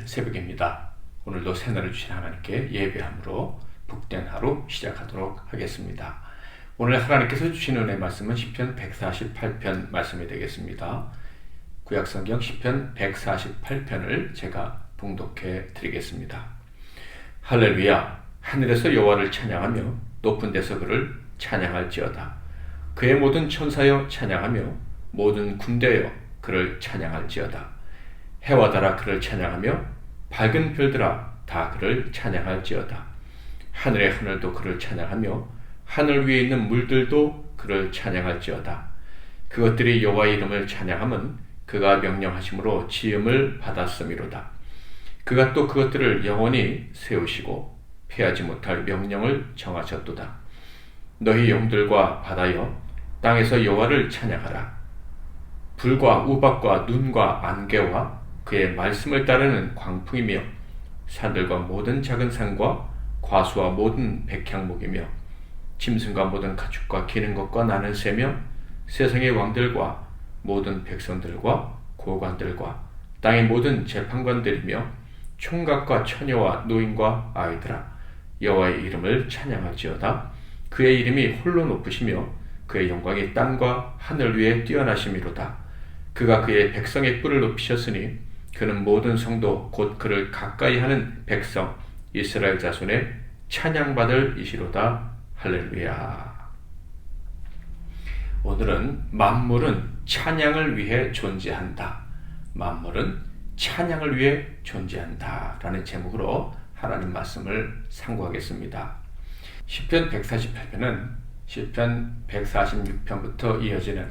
새벽입니다. 오늘도 새날을 주신 하나님께 예배함으로 복된 하루 시작하도록 하겠습니다. 오늘 하나님께서 주신 은혜의 말씀은 시편 148편 말씀이 되겠습니다. 구약성경 시편 148편을 제가 봉독해 드리겠습니다. 할렐루야, 하늘에서 여호와를 찬양하며 높은 데서 그를 찬양할지어다. 그의 모든 천사여 찬양하며 모든 군대여 그를 찬양할지어다. 해와 달아 그를 찬양하며 밝은 별들아 다 그를 찬양할지어다. 하늘의 하늘도 그를 찬양하며 하늘 위에 있는 물들도 그를 찬양할지어다. 그것들이 여호와의 이름을 찬양함은 그가 명령하심으로 지음을 받았음이로다. 그가 또 그것들을 영원히 세우시고 패하지 못할 명령을 정하셨도다. 너희 영들과 바다여 땅에서 여호와를 찬양하라. 불과 우박과 눈과 안개와 그의 말씀을 따르는 광풍이며 산들과 모든 작은 산과 과수와 모든 백향목이며 짐승과 모든 가축과 기는 것과 나는 새며 세상의 왕들과 모든 백성들과 고관들과 땅의 모든 재판관들이며 총각과 처녀와 노인과 아이들아 여호와의 이름을 찬양할지어다. 그의 이름이 홀로 높으시며 그의 영광이 땅과 하늘 위에 뛰어나심이로다. 그가 그의 백성의 뿔을 높이셨으니 그는 모든 성도 곧 그를 가까이 하는 백성 이스라엘 자손의 찬양받을 이시로다. 할렐루야. 오늘은 만물은 찬양을 위해 존재한다. 만물은 찬양을 위해 존재한다 라는 제목으로 하나님 말씀을 상고하겠습니다. 시편 148편은 시편 146편부터 이어지는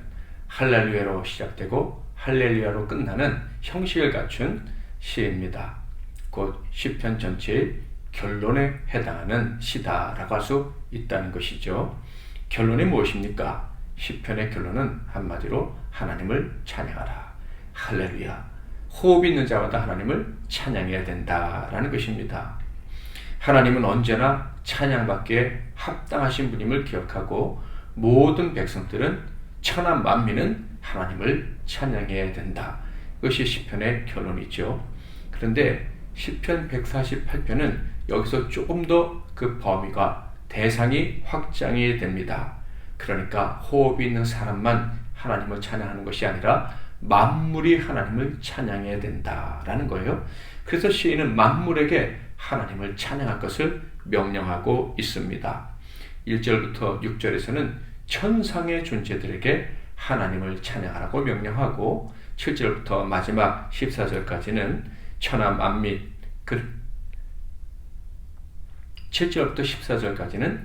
할렐루야로 시작되고 할렐루야로 끝나는 형식을 갖춘 시입니다. 곧 시편 전체의 결론에 해당하는 시다라고 할 수 있다는 것이죠. 결론이 무엇입니까? 시편의 결론은 한마디로 하나님을 찬양하라. 할렐루야. 호흡 있는 자마다 하나님을 찬양해야 된다라는 것입니다. 하나님은 언제나 찬양받기에 합당하신 분임을 기억하고 모든 백성들은 천하 만민은 하나님을 찬양해야 된다. 그것이 시편의 결론이죠. 그런데 시편 148편은 여기서 조금 더 그 범위가 대상이 확장이 됩니다. 그러니까 호흡이 있는 사람만 하나님을 찬양하는 것이 아니라 만물이 하나님을 찬양해야 된다라는 거예요. 그래서 시인은 만물에게 하나님을 찬양할 것을 명령하고 있습니다. 1절부터 6절에서는 천상의 존재들에게 하나님을 찬양하라고 명령하고 7절부터 마지막 14절까지는 천하 만민 7절부터 14절까지는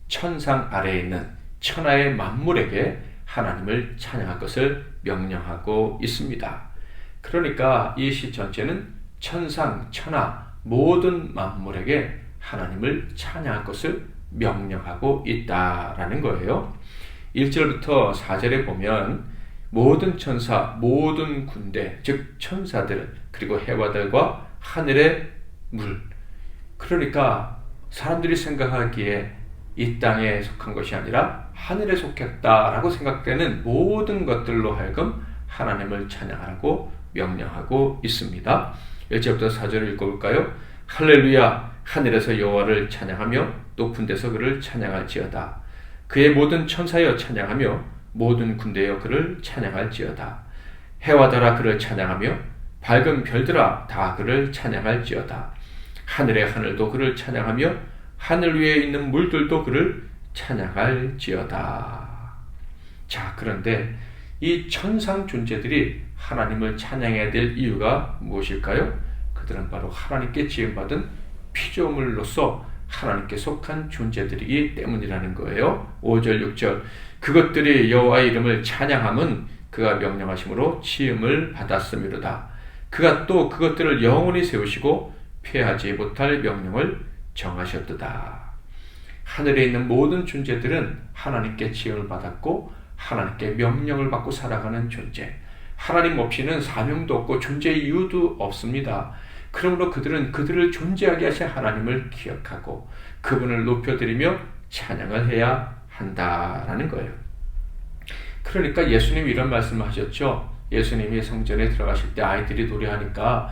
천상 아래에 있는 천하의 만물에게 하나님을 찬양할 것을 명령하고 있습니다. 그러니까 이 시 전체는 천상, 천하 모든 만물에게 하나님을 찬양할 것을 명령하고 있다라는 거예요. 1절부터 4절에 보면 모든 천사, 모든 군대, 즉 천사들, 그리고 해와들과 하늘의 물. 그러니까 사람들이 생각하기에 이 땅에 속한 것이 아니라 하늘에 속했다라고 생각되는 모든 것들로 하여금 하나님을 찬양하라고 명령하고 있습니다. 1절부터 4절을 읽어볼까요? 할렐루야, 하늘에서 여호와를 찬양하며 높은 데서 그를 찬양할지어다. 그의 모든 천사여 찬양하며 모든 군대여 그를 찬양할지어다. 해와 달아 그를 찬양하며 밝은 별들아 다 그를 찬양할지어다. 하늘의 하늘도 그를 찬양하며 하늘 위에 있는 물들도 그를 찬양할지어다. 자, 그런데 이 천상 존재들이 하나님을 찬양해야 될 이유가 무엇일까요? 그들은 바로 하나님께 지음받은 피조물로서 하나님께 속한 존재들이기 때문이라는 거예요. 5절 6절 그것들이 여호와의 이름을 찬양함은 그가 명령하심으로 지음을 받았음이로다. 그가 또 그것들을 영원히 세우시고 패하지 못할 명령을 정하셨도다. 하늘에 있는 모든 존재들은 하나님께 지음을 받았고 하나님께 명령을 받고 살아가는 존재. 하나님 없이는 사명도 없고 존재의 이유도 없습니다. 그러므로 그들은 그들을 존재하게 하신 하나님을 기억하고 그분을 높여드리며 찬양을 해야 한다라는 거예요. 그러니까 예수님이 이런 말씀을 하셨죠. 예수님이 성전에 들어가실 때 아이들이 노래하니까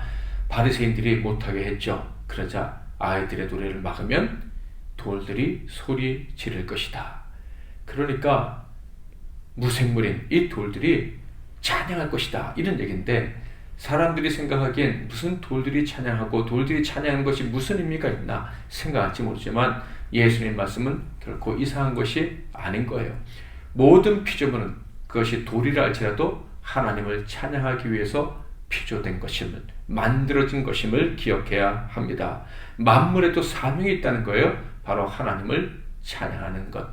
바리새인들이 못하게 했죠. 그러자 아이들의 노래를 막으면 돌들이 소리 지를 것이다. 그러니까 무생물인 이 돌들이 찬양할 것이다, 이런 얘기인데, 사람들이 생각하기엔 무슨 돌들이 찬양하고 돌들이 찬양하는 것이 무슨 의미가 있나 생각할지 모르지만 예수님 말씀은 결코 이상한 것이 아닌 거예요. 모든 피조물은 그것이 돌이라 할지라도 하나님을 찬양하기 위해서 피조된 것임을, 만들어진 것임을 기억해야 합니다. 만물에도 사명이 있다는 거예요. 바로 하나님을 찬양하는 것.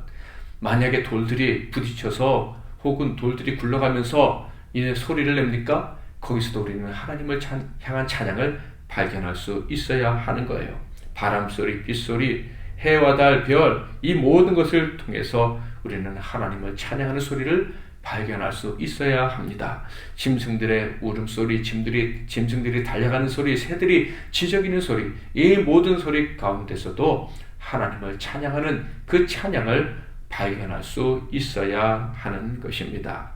만약에 돌들이 부딪혀서 혹은 돌들이 굴러가면서 이제 소리를 냅니까? 거기서도 우리는 하나님을 향한 찬양을 발견할 수 있어야 하는 거예요. 바람소리, 빗소리, 해와 달, 별, 이 모든 것을 통해서 우리는 하나님을 찬양하는 소리를 발견할 수 있어야 합니다. 짐승들의 울음소리, 짐승들이 달려가는 소리, 새들이 지저귀는 소리, 이 모든 소리 가운데서도 하나님을 찬양하는 그 찬양을 발견할 수 있어야 하는 것입니다.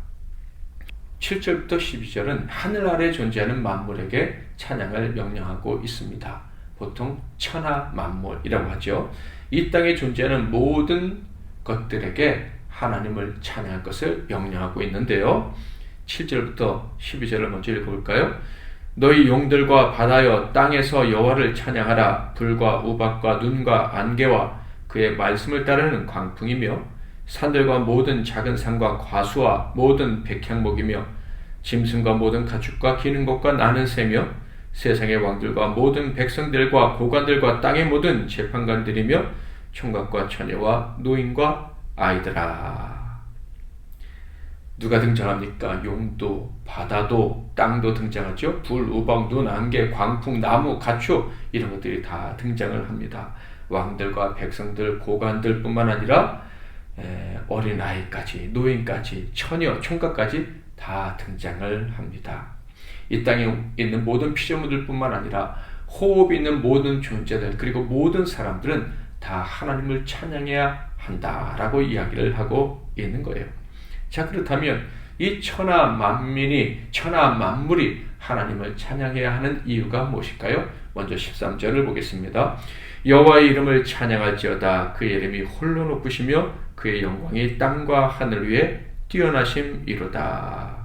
7절부터 12절은 하늘 아래 존재하는 만물에게 찬양을 명령하고 있습니다. 보통 천하 만물이라고 하죠. 이 땅에 존재하는 모든 것들에게 하나님을 찬양할 것을 명령하고 있는데요. 7절부터 12절을 먼저 읽어볼까요? 너희 용들과 바다여 땅에서 여호와를 찬양하라. 불과 우박과 눈과 안개와 그의 말씀을 따르는 광풍이며 산들과 모든 작은 산과 과수와 모든 백향목이며 짐승과 모든 가축과 기는 것과 나는 새며 세상의 왕들과 모든 백성들과 고관들과 땅의 모든 재판관들이며 총각과 처녀와 노인과 아이들아. 누가 등장합니까? 용도, 바다도, 땅도 등장하죠. 불, 우박, 눈, 안개, 광풍, 나무, 가축, 이런 것들이 다 등장을 합니다. 왕들과 백성들, 고관들 뿐만 아니라 어린아이까지, 노인까지, 처녀, 총각까지 다 등장을 합니다. 이 땅에 있는 모든 피조물들 뿐만 아니라 호흡이 있는 모든 존재들, 그리고 모든 사람들은 다 하나님을 찬양해야 한다라고 이야기를 하고 있는 거예요. 자, 그렇다면 이 천하 만민이, 천하 만물이 하나님을 찬양해야 하는 이유가 무엇일까요? 먼저 13절을 보겠습니다. 여호와의 이름을 찬양할지어다. 그의 이름이 홀로 높으시며 그의 영광이 땅과 하늘 위에 뛰어나심이로다.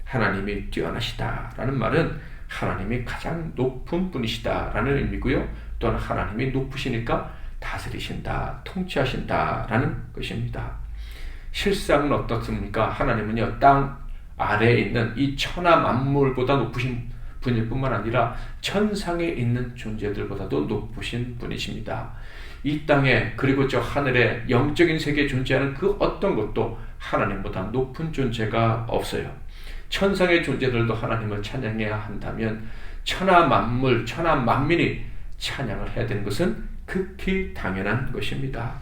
하나님이 뛰어나시다라는 말은 하나님이 가장 높은 분이시다라는 의미고요. 또한 하나님이 높으시니까 다스리신다, 통치하신다라는 것입니다. 실상은 어떻습니까? 하나님은요, 땅 아래에 있는 이 천하 만물보다 높으신 분일 뿐만 아니라 천상에 있는 존재들보다도 높으신 분이십니다. 이 땅에, 그리고 저 하늘에, 영적인 세계에 존재하는 그 어떤 것도 하나님보다 높은 존재가 없어요. 천상의 존재들도 하나님을 찬양해야 한다면 천하 만물, 천하 만민이 찬양을 해야 되는 것은 극히 당연한 것입니다.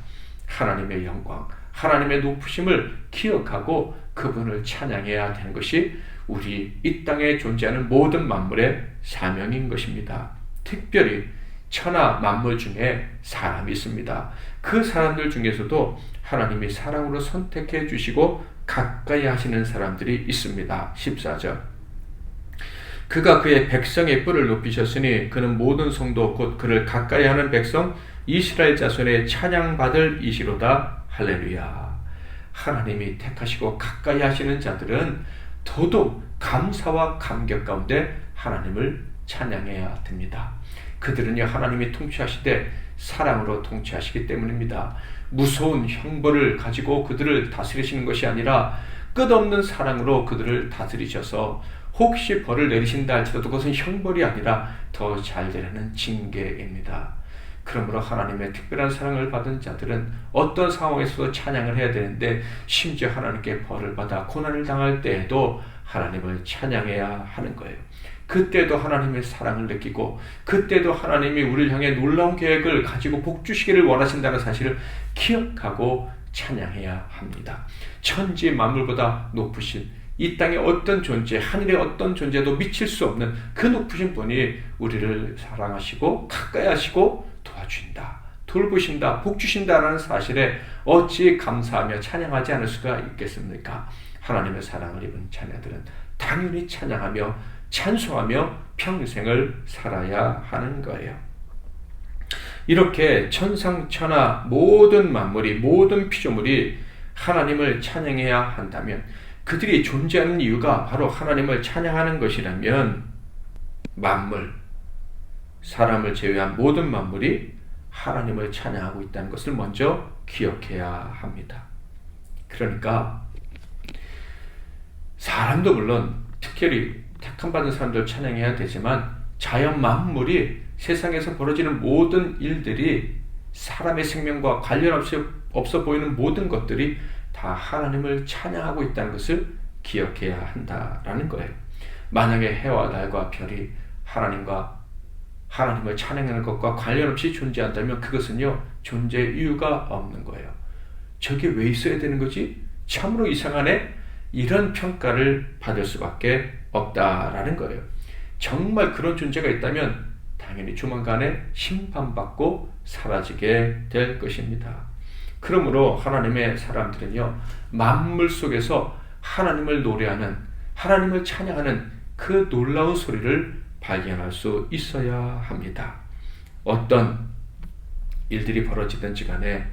하나님의 영광, 하나님의 높으심을 기억하고 그분을 찬양해야 되는 것이 우리 이 땅에 존재하는 모든 만물의 사명인 것입니다. 특별히 천하 만물 중에 사람이 있습니다. 그 사람들 중에서도 하나님이 사랑으로 선택해 주시고 가까이 하시는 사람들이 있습니다. 14절. 그가 그의 백성의 뿔을 높이셨으니 그는 모든 성도 곧 그를 가까이 하는 백성 이스라엘 자손의 찬양받을 이시로다. 할렐루야. 하나님이 택하시고 가까이 하시는 자들은 더더욱 감사와 감격 가운데 하나님을 찬양해야 됩니다. 그들은요, 하나님이 통치하시되 사랑으로 통치하시기 때문입니다. 무서운 형벌을 가지고 그들을 다스리시는 것이 아니라 끝없는 사랑으로 그들을 다스리셔서 혹시 벌을 내리신다 할지라도 그것은 형벌이 아니라 더 잘 되라는 징계입니다. 그러므로 하나님의 특별한 사랑을 받은 자들은 어떤 상황에서도 찬양을 해야 되는데, 심지어 하나님께 벌을 받아 고난을 당할 때에도 하나님을 찬양해야 하는 거예요. 그때도 하나님의 사랑을 느끼고, 그때도 하나님이 우리를 향해 놀라운 계획을 가지고 복 주시기를 원하신다는 사실을 기억하고 찬양해야 합니다. 천지 만물보다 높으신 이 땅의 어떤 존재, 하늘의 어떤 존재도 미칠 수 없는 그 높으신 분이 우리를 사랑하시고 가까이 하시고 도와주신다, 돌보신다, 복 주신다라는 사실에 어찌 감사하며 찬양하지 않을 수가 있겠습니까? 하나님의 사랑을 입은 자녀들은 당연히 찬양하며 찬송하며 평생을 살아야 하는 거예요. 이렇게 천상천하 모든 만물이, 모든 피조물이 하나님을 찬양해야 한다면, 그들이 존재하는 이유가 바로 하나님을 찬양하는 것이라면, 만물, 사람을 제외한 모든 만물이 하나님을 찬양하고 있다는 것을 먼저 기억해야 합니다. 그러니까 사람도 물론 특별히 택함받은 사람들 찬양해야 되지만, 자연 만물이, 세상에서 벌어지는 모든 일들이, 사람의 생명과 관련 없어 보이는 모든 것들이 다 하나님을 찬양하고 있다는 것을 기억해야 한다라는 거예요. 만약에 해와 달과 별이 하나님을 찬양하는 것과 관련 없이 존재한다면 그것은요, 존재 이유가 없는 거예요. 저게 왜 있어야 되는 거지? 참으로 이상하네? 이런 평가를 받을 수밖에 없다라는 거예요. 정말 그런 존재가 있다면 당연히 조만간에 심판받고 사라지게 될 것입니다. 그러므로 하나님의 사람들은요, 만물 속에서 하나님을 노래하는, 하나님을 찬양하는 그 놀라운 소리를 발견할 수 있어야 합니다. 어떤 일들이 벌어지든지 간에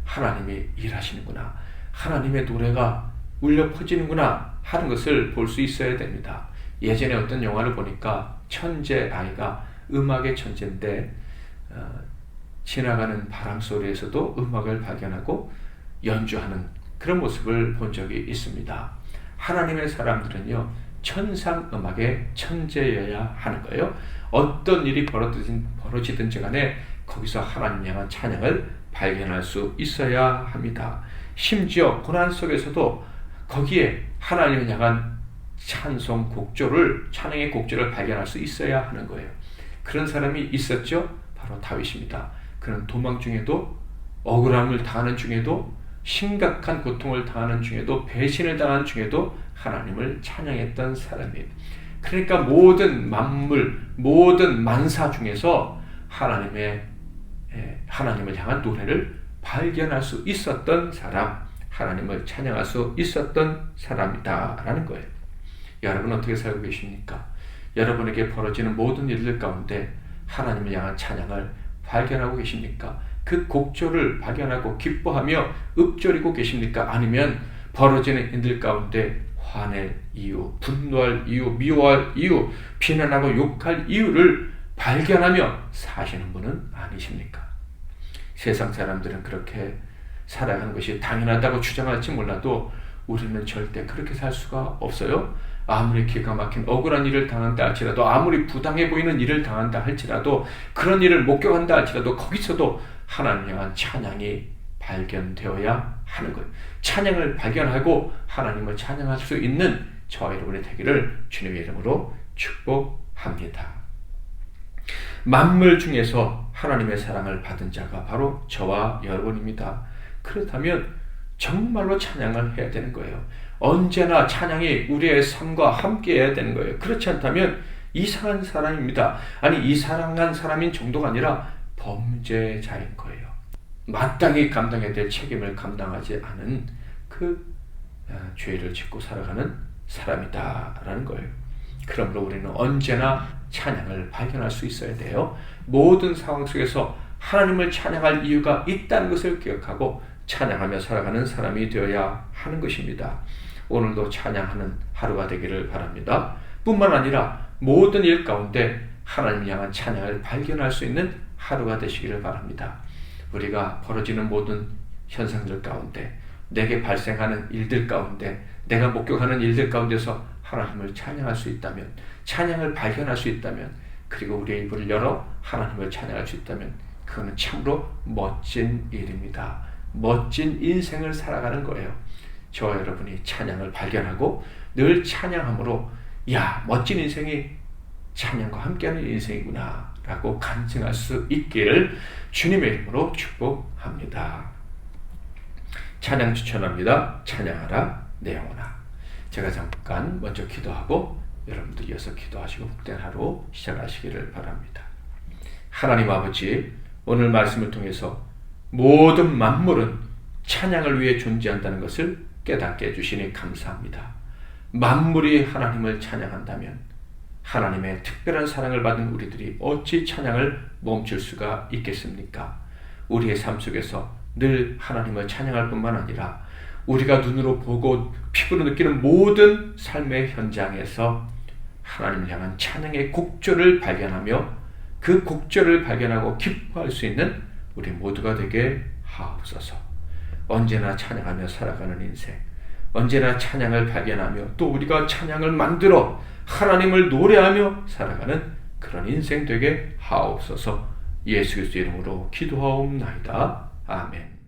하나님이 일하시는구나, 하나님의 노래가 울려 퍼지는구나 하는 것을 볼 수 있어야 됩니다. 예전에 어떤 영화를 보니까 천재 아이가, 음악의 천재인데 지나가는 바람 소리에서도 음악을 발견하고 연주하는 그런 모습을 본 적이 있습니다. 하나님의 사람들은요, 천상 음악의 천재여야 하는 거예요. 어떤 일이 벌어지든지 간에 거기서 하나님 향한 찬양을 발견할 수 있어야 합니다. 심지어 고난 속에서도 거기에 하나님을 향한 찬송 곡조를, 찬양의 곡조를 발견할 수 있어야 하는 거예요. 그런 사람이 있었죠? 바로 다윗입니다. 그는 도망 중에도, 억울함을 당하는 중에도, 심각한 고통을 당하는 중에도, 배신을 당하는 중에도 하나님을 찬양했던 사람이에요. 그러니까 모든 만물, 모든 만사 중에서 하나님을 향한 노래를 발견할 수 있었던 사람, 하나님을 찬양할 수 있었던 사람이다라는 거예요. 여러분 어떻게 살고 계십니까? 여러분에게 벌어지는 모든 일들 가운데 하나님을 향한 찬양을 발견하고 계십니까? 그 곡조를 발견하고 기뻐하며 읊조리고 계십니까? 아니면 벌어지는 일들 가운데 화낼 이유, 분노할 이유, 미워할 이유, 비난하고 욕할 이유를 발견하며 사시는 분은 아니십니까? 세상 사람들은 그렇게 살아가는 것이 당연하다고 주장할지 몰라도 우리는 절대 그렇게 살 수가 없어요. 아무리 기가 막힌 억울한 일을 당한다 할지라도, 아무리 부당해 보이는 일을 당한다 할지라도, 그런 일을 목격한다 할지라도 거기서도 하나님 향한 찬양이 발견되어야 하는 거예요. 찬양을 발견하고 하나님을 찬양할 수 있는 저와 여러분의 되기를 주님의 이름으로 축복합니다. 만물 중에서 하나님의 사랑을 받은 자가 바로 저와 여러분입니다. 그렇다면 정말로 찬양을 해야 되는 거예요. 언제나 찬양이 우리의 삶과 함께 해야 되는 거예요. 그렇지 않다면 이상한 사람입니다. 아니, 이상한 사람인 정도가 아니라 범죄자인 거예요. 마땅히 감당해야 될 책임을 감당하지 않은 그 죄를 짓고 살아가는 사람이다라는 거예요. 그러므로 우리는 언제나 찬양을 발견할 수 있어야 돼요. 모든 상황 속에서 하나님을 찬양할 이유가 있다는 것을 기억하고 찬양하며 살아가는 사람이 되어야 하는 것입니다. 오늘도 찬양하는 하루가 되기를 바랍니다. 뿐만 아니라 모든 일 가운데 하나님을 향한 찬양을 발견할 수 있는 하루가 되시기를 바랍니다. 우리가 벌어지는 모든 현상들 가운데, 내게 발생하는 일들 가운데, 내가 목격하는 일들 가운데서 하나님을 찬양할 수 있다면, 찬양을 발견할 수 있다면, 그리고 우리의 입을 열어 하나님을 찬양할 수 있다면 그거는 참으로 멋진 일입니다. 멋진 인생을 살아가는 거예요. 저와 여러분이 찬양을 발견하고 늘 찬양함으로, 야, 멋진 인생이 찬양과 함께하는 인생이구나 라고 간증할 수 있기를 주님의 이름으로 축복합니다. 찬양 추천합니다. 찬양하라 내 영혼아. 제가 잠깐 먼저 기도하고 여러분도 이어서 기도하시고 복된 하루 시작하시기를 바랍니다. 하나님 아버지, 오늘 말씀을 통해서 모든 만물은 찬양을 위해 존재한다는 것을 깨닫게 해주시니 감사합니다. 만물이 하나님을 찬양한다면 하나님의 특별한 사랑을 받은 우리들이 어찌 찬양을 멈출 수가 있겠습니까? 우리의 삶 속에서 늘 하나님을 찬양할 뿐만 아니라 우리가 눈으로 보고 피부로 느끼는 모든 삶의 현장에서 하나님을 향한 찬양의 곡절을 발견하며 그 곡절을 발견하고 기뻐할 수 있는 우리 모두가 되게 하옵소서. 언제나 찬양하며 살아가는 인생, 언제나 찬양을 발견하며 또 우리가 찬양을 만들어 하나님을 노래하며 살아가는 그런 인생 되게 하옵소서. 예수 그리스도 이름으로 기도하옵나이다. 아멘.